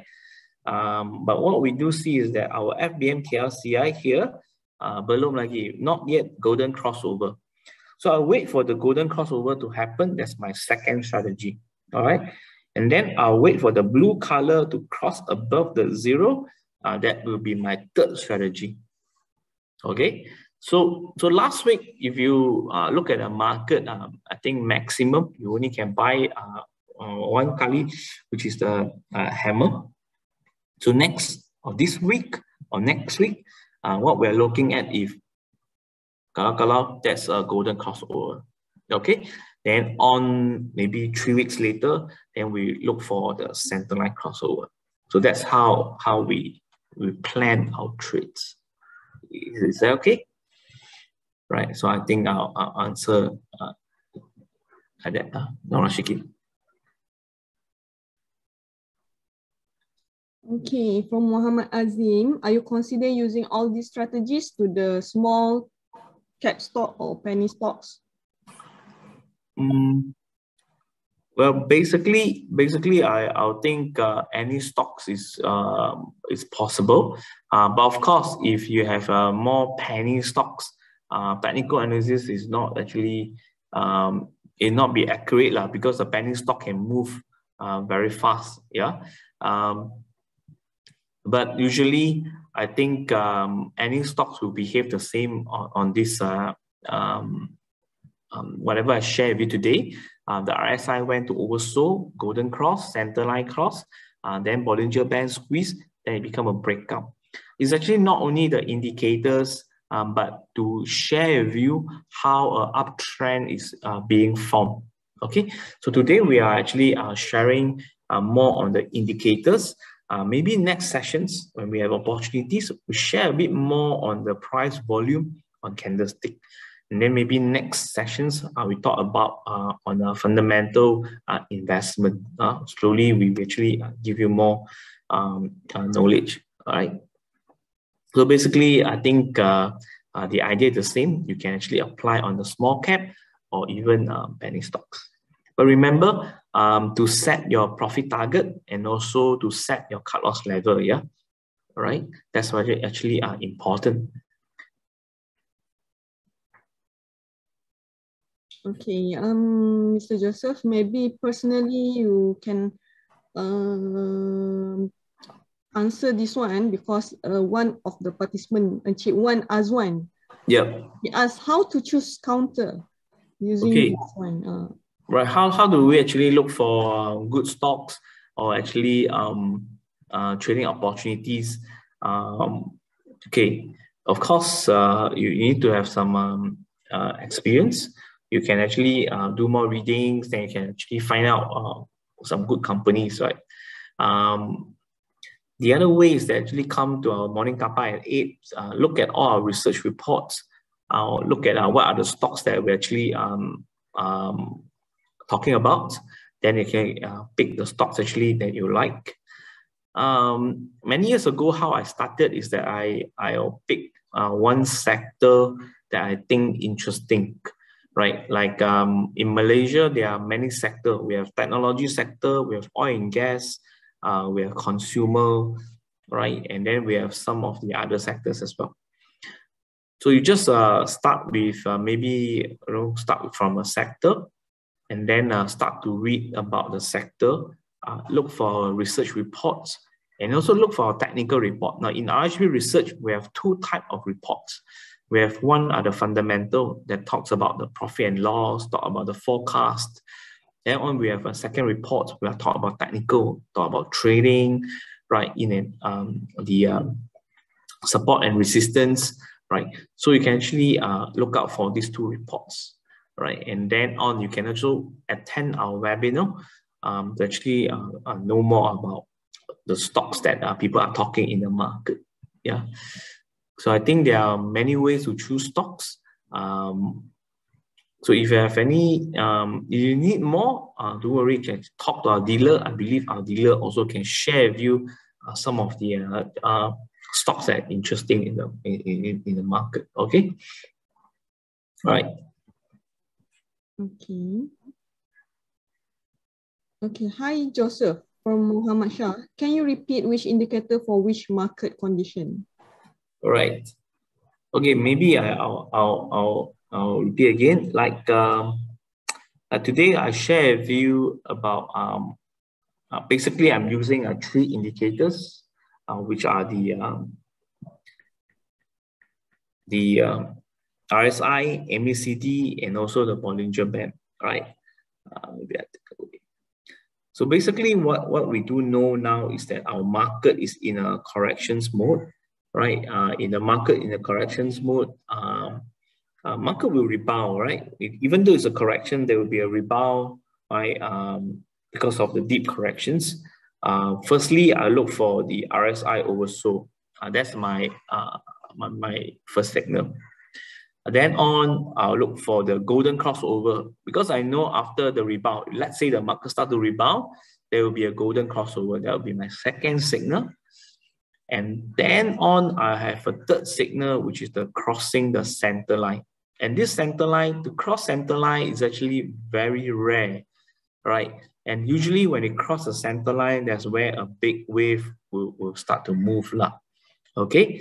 But what we do see is that our FBM KLCI here, belum lagi, not yet golden crossover. So I'll wait for the golden crossover to happen. That's my second strategy. All right. And then I'll wait for the blue color to cross above the zero. That will be my third strategy. Okay. So last week, if you look at the market, I think maximum you only can buy one kali, which is the hammer. So next or this week or next week, what we're looking at if kalau that's a golden crossover. Okay. Then on maybe 3 weeks later, then we look for the centerline crossover. So that's how we plan our trades. Is that okay? Right. So I think I'll answer that. Norashiki. Okay, from Muhammad Azim, are you consider using all these strategies to the small cap stock or penny stocks? Well, basically, I'll think any stocks is possible. But of course, if you have more penny stocks, technical analysis is not actually it not be accurate lah, because the penny stock can move very fast. Yeah. But usually I think any stocks will behave the same on this whatever I share with you today. The RSI went to oversold, golden cross, center line cross, then Bollinger Band squeeze, then it become a breakout. It's actually not only the indicators, but to share with you how an uptrend is being formed. Okay, so today we are actually sharing more on the indicators. Maybe next sessions, when we have opportunities, we share a bit more on the price volume on candlestick. And then maybe next sessions, we talk about on a fundamental investment. Slowly, we actually give you more knowledge. All right. So basically, I think the idea is the same. You can actually apply on the small cap or even penny stocks. But remember to set your profit target and also to set your cut loss level. Yeah. All right. That's why it actually important. Okay, Mr. Joseph, maybe personally you can answer this one because one of the participants, Encik Wan Azwan, he asked how to choose counter using this one. Right, how do we actually look for good stocks or actually trading opportunities? Okay, of course, you need to have some experience. You can actually do more readings, then you can actually find out some good companies, right? The other way is to actually come to our morning kapa at 8, look at all our research reports, look at what are the stocks that we're actually talking about. Then you can pick the stocks actually that you like. Many years ago, how I started is that I'll pick one sector that I think interesting. Right, like in Malaysia, there are many sectors. We have technology sector, we have oil and gas, we have consumer, right, and then we have some of the other sectors as well. So you just start with maybe start from a sector, and then start to read about the sector. Look for research reports, and also look for a technical report. Now in RHB research, we have 2 types of reports. We have one the fundamental that talks about the profit and loss, talk about the forecast. Then on we have a second report where I talk about technical, talk about trading, right? In the support and resistance, right? So you can actually look out for these 2 reports, right? And then on you can also attend our webinar to actually know more about the stocks that people are talking in the market. Yeah. So I think there are many ways to choose stocks. So if you have any, if you need more, don't worry, you can talk to our dealer. I believe our dealer also can share with you some of the stocks that are interesting in the market. Okay. All right. Okay. Okay. Hi, Joseph from Muhammad Shah. Can you repeat which indicator for which market condition? All right. Okay, maybe I'll repeat again. Like today, I share with you about basically I'm using 3 indicators, which are the RSI, MACD, and also the Bollinger Band. Right. Maybe I take a look. So basically, what we do know now is that our market is in a corrections mode. Right, in the market, in the corrections mode, market will rebound, right? Even though it's a correction, there will be a rebound, right? Because of the deep corrections. Firstly, I look for the RSI oversold. That's my my first signal. Then on, I'll look for the golden crossover because I know after the rebound, let's say the market start to rebound, there will be a golden crossover. That will be my second signal. And then on, I have a third signal, which is the crossing the center line. And this center line, to cross center line is actually very rare, right? And usually when it crosses the center line, that's where a big wave will start to move. Okay,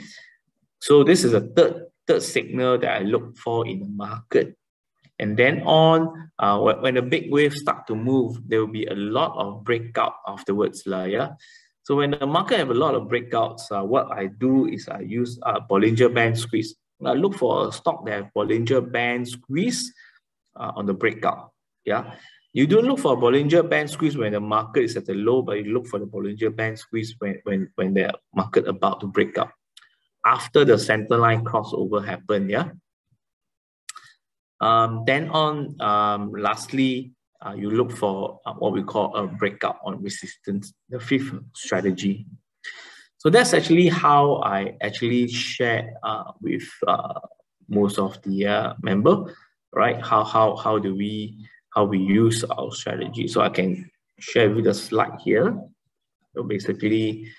so this is a third signal that I look for in the market. And then on, when the big waves start to move, there will be a lot of breakout afterwards. Yeah? So when the market have a lot of breakouts, what I do is I use Bollinger Band squeeze. I look for a stock that have Bollinger Band squeeze on the breakout. Yeah, you don't look for a Bollinger Band squeeze when the market is at the low, but you look for the Bollinger Band squeeze when the market about to break up after the center line crossover happened. Yeah. Then lastly, you look for what we call a breakout on resistance, the fifth strategy. So that's actually how I actually share with most of the member, right? How we use our strategy. So I can share with the slide here. So basically,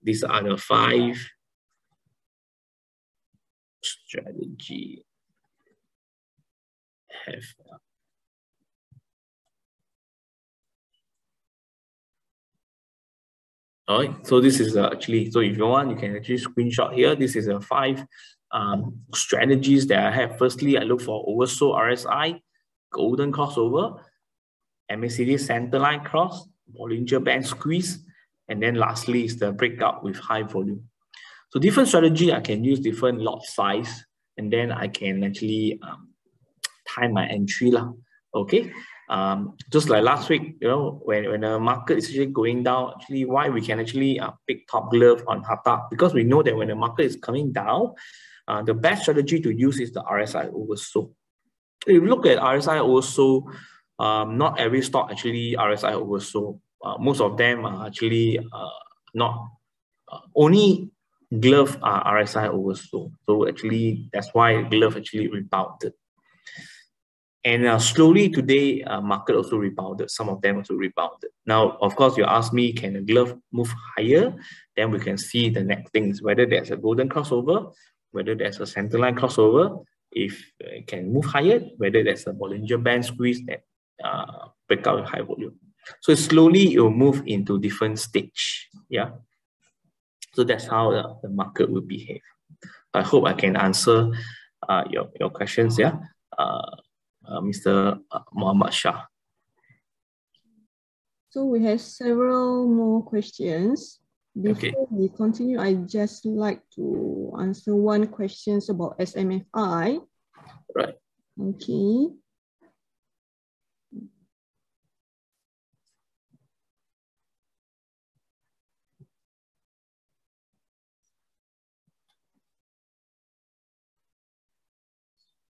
these are the 5 strategy have. All right, so this is actually, so if you want, you can actually screenshot here. This is 5 strategies that I have. Firstly, I look for oversold RSI, golden crossover, MACD centerline cross, Bollinger Band squeeze, and then lastly is the breakout with high volume. So different strategy, I can use different lot size, and then I can actually time my entry lah. Okay. Just like last week, you know, when the market is actually going down, actually why we can actually pick top glove on Daftar, because we know that when the market is coming down, the best strategy to use is the RSI oversold. If you look at RSI oversold, not every stock actually RSI oversold. Most of them are actually not. Only glove are RSI oversold. So actually that's why glove actually rebounded. And slowly today, market also rebounded. Some of them also rebounded. Now, of course, you ask me, can a glove move higher? Then we can see the next things, whether there's a golden crossover, whether there's a centerline crossover, if it can move higher, whether there's a Bollinger Band squeeze that break out with high volume. So slowly it will move into different stage. Yeah. So that's how the market will behave. I hope I can answer your questions. Yeah. Mr. Muhammad Shah. So we have several more questions. Before we continue, I just like to answer one question about SMFI. Right. Okay.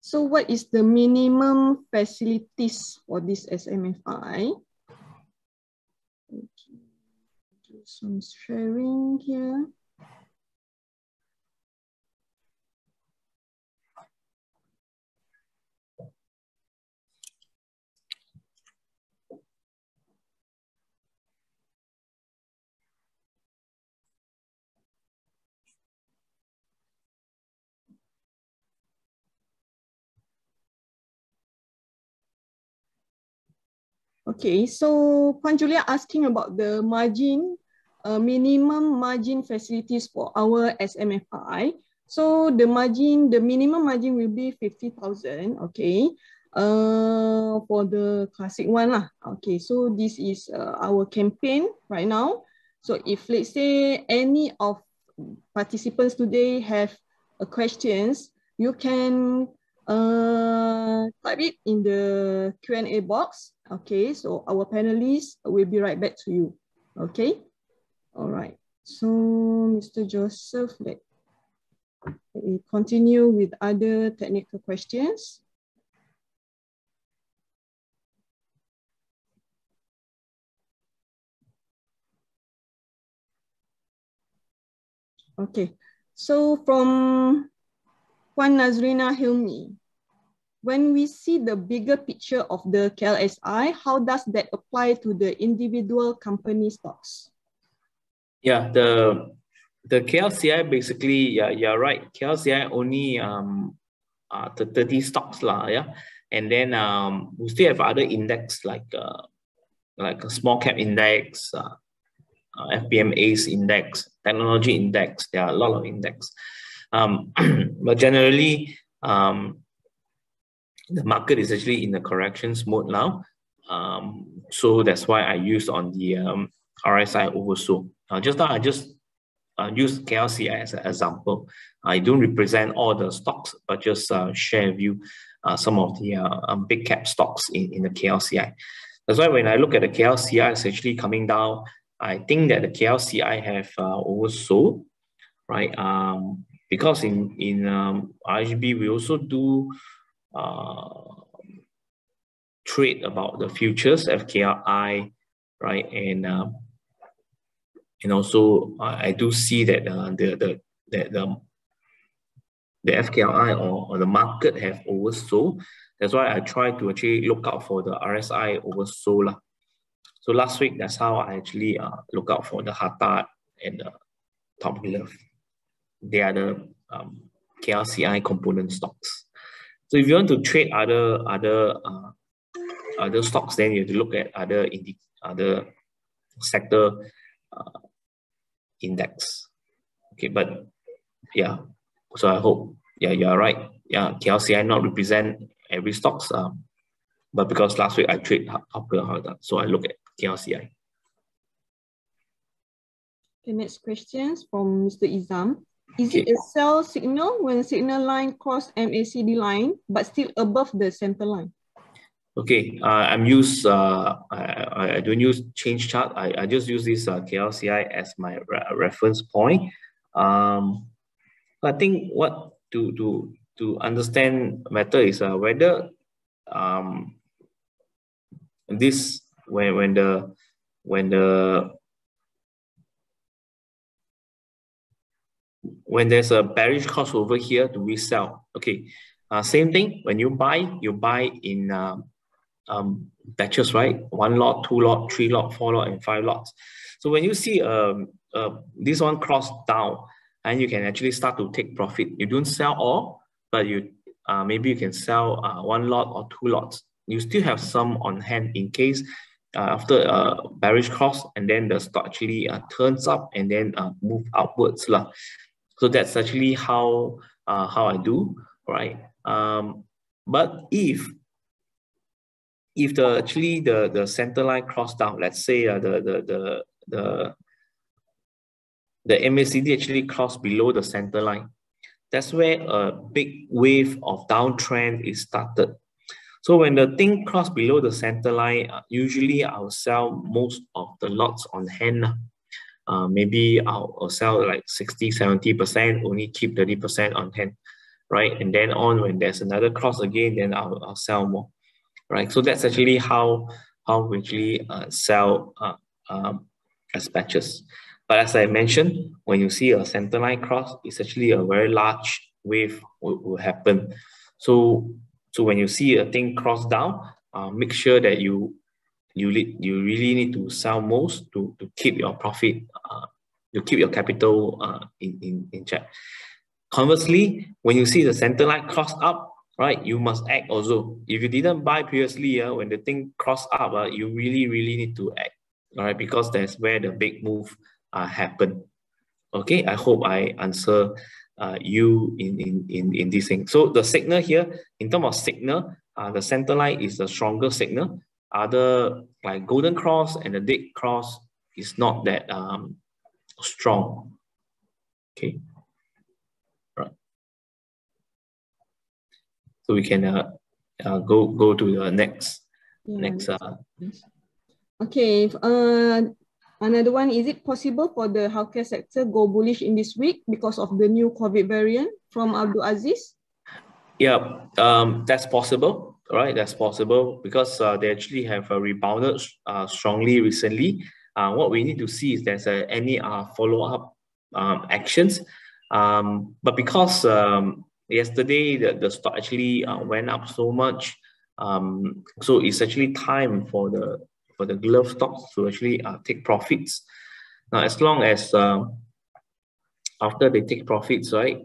So what is the minimum facilities for this SMFI? Okay. Do some sharing here. Okay, so Puan Julia asking about the margin, minimum margin facilities for our SMFI. So the margin, the minimum margin will be 50,000. Okay, for the classic one lah. Okay, so this is our campaign right now. So if let's say any of participants today have questions, you can type it in the Q&A box. Okay, so our panelists will be right back to you. Okay, all right. So Mr. Joseph, let me continue with other technical questions. Okay, so from Puan Nazrina Hilmi, when we see the bigger picture of the KLSI, how does that apply to the individual company stocks? Yeah, the KLCI basically, yeah, you're right. KLCI only the 30 stocks lah, yeah, and then we still have other index like a small cap index, FBMA's index, technology index. There are a lot of index, but generally, the market is actually in the corrections mode now. So that's why I used on the RSI oversold. Just now I just use KLCI as an example. I don't represent all the stocks, but just share with you some of the big cap stocks in the KLCI. That's why when I look at the KLCI, it's actually coming down. I think that the KLCI have oversold, right? Because in RHB, we also do trade about the futures, FKRI, right? And also I do see that the FKRI or the market have oversold. That's why I try to actually look out for the RSI oversold. So last week, that's how I actually look out for the Hatta and the Top Glove. They are the KLCI component stocks. So if you want to trade other stocks, then you have to look at other sector index. Okay, but yeah, so I hope you are right. Yeah, KLCI not represent every stocks, but because last week I trade Hatta, so I look at KLCI. The next question is from Mr. Izam. Is it a sell signal when signal line cross MACD line but still above the center line? Okay, I don't use change chart. I just use this KLCI as my reference point. I think what to understand matter is whether this when there's a bearish crossover here, do we sell? Okay, same thing. When you buy in batches, right? 1 lot, 2 lot, 3 lot, 4 lot, and 5 lots. So when you see this one cross down, and you can actually start to take profit. You don't sell all, but you maybe you can sell 1 lot or 2 lots. You still have some on hand in case after a bearish cross, and then the stock actually turns up and then move upwards lah. So that's actually how I do, right? But if the center line cross down, let's say the MACD actually crossed below the center line, that's where a big wave of downtrend is started. So when the thing cross below the center line, usually I'll sell most of the lots on hand. Maybe I'll sell like 60-70%, only keep 30% on hand, right? And then on, when there's another cross again, then I'll sell more, right? So that's actually how we actually sell as batches. But as I mentioned, when you see a center line cross, it's actually a very large wave will happen. So when you see a thing cross down, make sure that you really need to sell most to keep your profit, to keep your capital in check. Conversely, when you see the center line cross up, right, you must act also. If you didn't buy previously, when the thing cross up, you really need to act, all right, because that's where the big move happen. Okay, I hope I answer you in this thing. So the signal here, in terms of signal, the center line is the stronger signal. Other like golden cross and the dead cross is not that strong. Okay, right. So we can go to the next. Okay. Another one, is it possible for the healthcare sector go bullish in this week because of the new COVID variant, from Abdul Aziz? Yeah, that's possible, right? That's possible because they actually have rebounded strongly recently. What we need to see is there's any follow-up actions. But because yesterday the stock actually went up so much, so it's actually time for the glove stocks to actually take profits. Now, as long as after they take profits, right?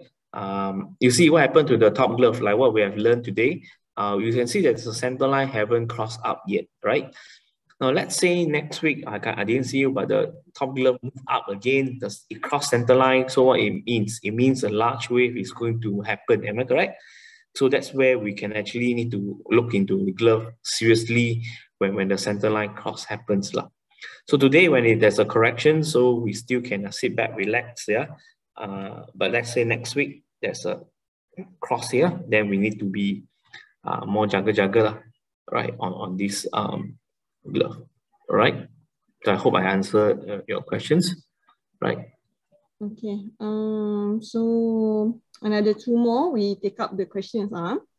You see what happened to the top glove, like what we have learned today. You can see that the center line haven't crossed up yet, right? Now, let's say next week, I didn't see you, but the top glove move up again, it crossed center line. So what it means? It means a large wave is going to happen. Am I correct? So that's where we can actually need to look into the glove seriously when the center line cross happens. So today, when there's a correction, so we still can sit back, relax, yeah. But let's say next week there's a cross here, then we need to be more jaga-jaga, right, on this glove. All right. So I hope I answered your questions, right? Okay. So another two more. We take up the questions.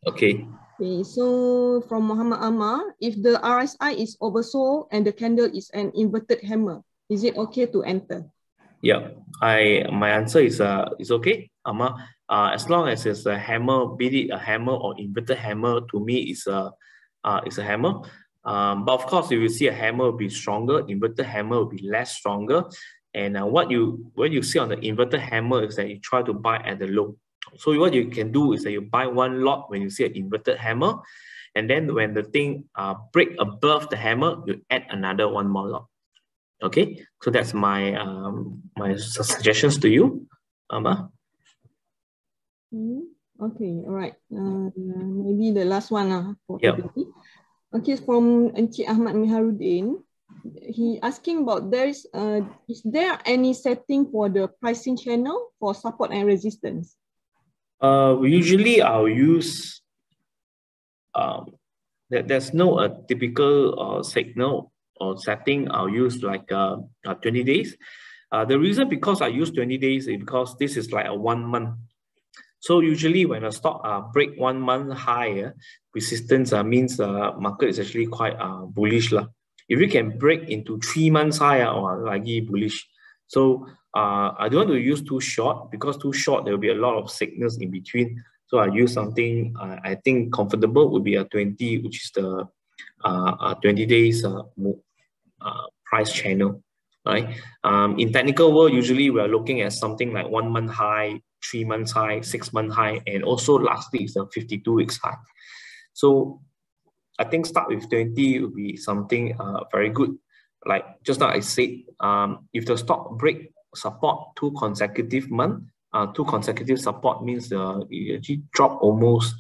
Okay. Okay. So from Muhammad Amar, if the RSI is oversold and the candle is an inverted hammer, is it okay to enter? Yeah. My answer is okay, Amar. As long as it's a hammer, be it a hammer or inverted hammer, to me is a hammer. But of course, if you see a hammer will be stronger, inverted hammer will be less stronger. And what you see on the inverted hammer is that you try to buy at the low. So what you can do is that you buy one lot when you see an inverted hammer, and then when the thing break above the hammer, you add another one more lot. Okay, so that's my my suggestions to you, Amma. Okay, all right. Maybe the last one for Yep. today. Okay, from Encik Ahmad Miharuddin, he asking about is there any setting for the pricing channel for support and resistance? Usually I'll use there's no typical signal or setting. I'll use like 20 days. The reason because I use 20 days is because this is like a 1 month. So usually when a stock break 1 month higher, resistance means the market is actually quite bullish lah. If you can break into 3 months higher or lagi bullish. So I don't want to use too short, because too short there will be a lot of signals in between. So I use something I think comfortable would be a 20, which is the 20 days price channel, right? In technical world, usually we are looking at something like 1 month high, 3 months high, 6 month high, and also lastly is the 52 weeks high. So I think start with 20 would be something very good. Like just now I said, if the stock break support 2 consecutive months, 2 consecutive support means it actually drop almost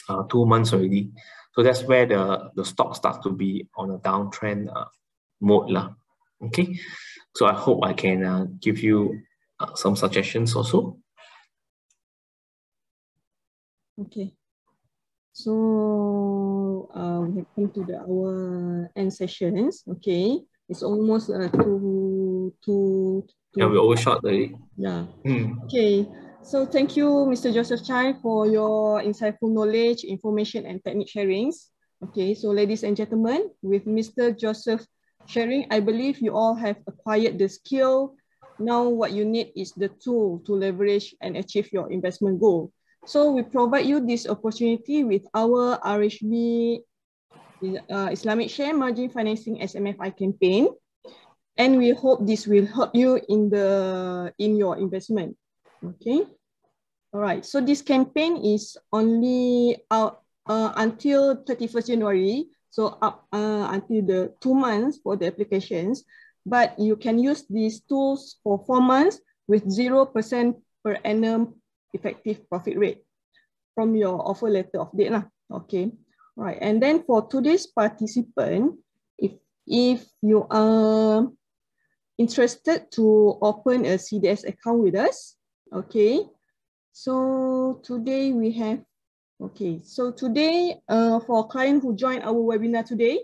2 months already. So that's where the stock starts to be on a downtrend mode lah. Okay, so I hope I can give you some suggestions also. Okay. So we have come to our end sessions. Okay, it's almost Yeah, we overshot already. Yeah. Okay. So thank you, Mr. Joseph Chai, for your insightful knowledge, information, and technique sharings. Okay, so ladies and gentlemen, with Mr. Joseph sharing, I believe you all have acquired the skill. Now what you need is the tool to leverage and achieve your investment goal. So we provide you this opportunity with our RHB Islamic Share Margin Financing SMFI campaign. And we hope this will help you in your investment. Okay. All right. So this campaign is only out until 31st January. So up until the 2 months for the applications. But you can use these tools for 4 months with 0% per annum effective profit rate from your offer letter of date lah. Okay. All right. And then for today's participant, if you are interested to open a CDS account with us, okay. So today we have, okay. So today, for client who joined our webinar today,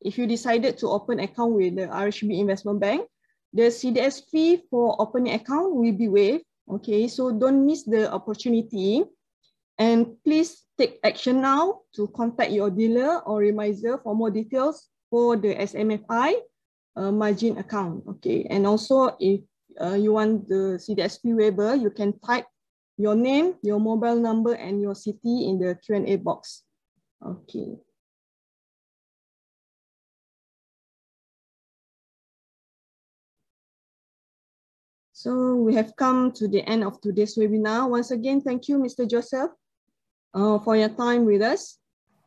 if you decided to open account with the RHB Investment Bank, the CDS fee for opening account will be waived. Okay, so don't miss the opportunity, and please take action now to contact your dealer or remiser for more details for the SMFI margin account. Okay, and also if you want the CDS fee waiver, you can type your name, your mobile number, and your city in the Q&A box. Okay. So we have come to the end of today's webinar. Once again, thank you, Mr. Joseph, for your time with us.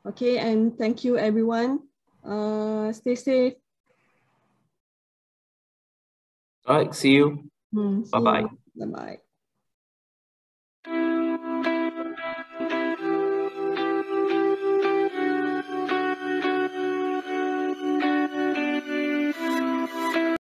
Okay, and thank you, everyone. Stay safe. All right, see you. Bye-bye. Bye-bye.